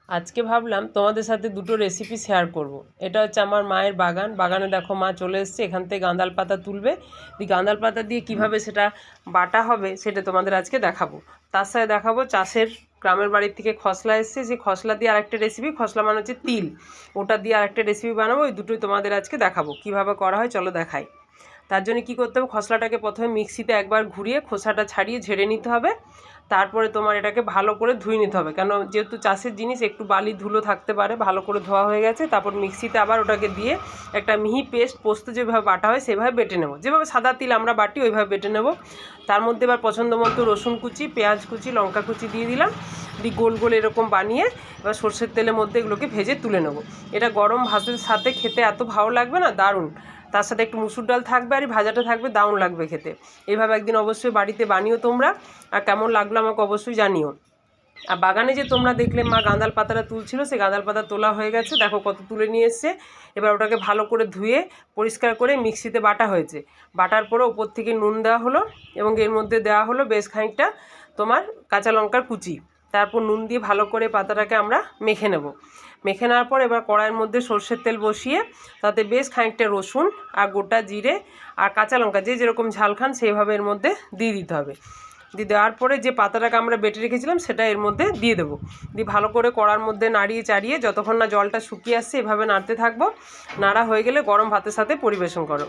আজকে ভাবলাম তোমাদের সাথে দুটো রেসিপি শেয়ার করব। এটা হচ্ছে আমার মায়ের বাগান। বাগানে দেখো মা চলে এসছে, এখান থেকে গাঁদাল পাতা তুলবে। গাঁদাল পাতা দিয়ে কিভাবে সেটা বাটা হবে সেটা তোমাদের আজকে দেখাবো। তার সাথে দেখাবো চাষের গ্রামের বাড়ির থেকে খসলা এসছে, সেই খসলা দিয়ে আরেকটা রেসিপি, খসলা মানে হচ্ছে তিল, ওটা দিয়ে আরেকটা রেসিপি বানাবো। ওই দুটোই তোমাদের আজকে দেখাবো কিভাবে করা হয়, চলো দেখাই। তার জন্য কী করতে হবে, খসলাটাকে প্রথমে মিক্সিতে একবার ঘুরিয়ে খোসাটা ছাড়িয়ে ঝেড়ে নিতে হবে। তারপরে তোমার এটাকে ভালো করে ধুয়ে নিতে হবে, কেন যেহেতু চাষের জিনিস একটু বালি ধুলো থাকতে পারে। ভালো করে ধোয়া হয়ে গেছে, তারপর মিক্সিতে আবার ওটাকে দিয়ে একটা মিহি পেস্ট, পোস্ত যেভাবে বাটা হয় সেভাবে বেটে নেবো, যেভাবে সাদা তিল আমরা বাটি ওইভাবে বেটে নেব। তার মধ্যে এবার পছন্দ মতো রসুন কুচি, পেঁয়াজ কুচি, লঙ্কা কুচি দিয়ে দিলাম, দিয়ে গোল গোল এরকম বানিয়ে এবার সর্ষের তেলের মধ্যে এগুলোকে ভেজে তুলে নেবো। এটা গরম ভাতের সাথে খেতে এত ভালো লাগবে না, দারুণ। তার সাথে একটু মুসুর ডাল থাকবে আর এই ভাজাটা থাকবে, দারুণ লাগবে খেতে। এইভাবে একদিন অবশ্যই বাড়িতে বানিও তোমরা, আর কেমন লাগলো আমাকে অবশ্যই জানিও। আর বাগানে যে তোমরা দেখলে মা গাঁদাল পাতাটা তুলছিল, সেই গাঁদাল পাতা তোলা হয়ে গেছে, দেখো কত তুলে নিয়ে এসছে। এবার ওটাকে ভালো করে ধুয়ে পরিষ্কার করে মিক্সিতে বাটা হয়েছে। বাটার পরে ওপর থেকে নুন দেওয়া হলো এবং এর মধ্যে দেওয়া হলো বেশ খানিকটা তোমার কাঁচা লঙ্কার কুচি। তারপর নুন দিয়ে ভালো করে পাতাটাকে আমরা মেখে নেব। মেখে নেওয়ার পর এবার কড়াইয়ের মধ্যে সর্ষের তেল বসিয়ে তাতে বেশ খানিকটা রসুন আর গোটা জিরে আর কাঁচা লঙ্কা, যে যেরকম ঝাল খান সেইভাবে এর মধ্যে দিয়ে দিতে হবে। দিয়ে দেওয়ার পরে যে পাতাটাকে আমরা বেটে রেখেছিলাম সেটা এর মধ্যে দিয়ে দেবো। দিয়ে ভালো করে কড়ার মধ্যে নাড়িয়ে চাড়িয়ে যতক্ষণ না জলটা শুকিয়ে আসছে এভাবে নাড়তে থাকবো। নাড়া হয়ে গেলে গরম ভাতের সাথে পরিবেশন করো।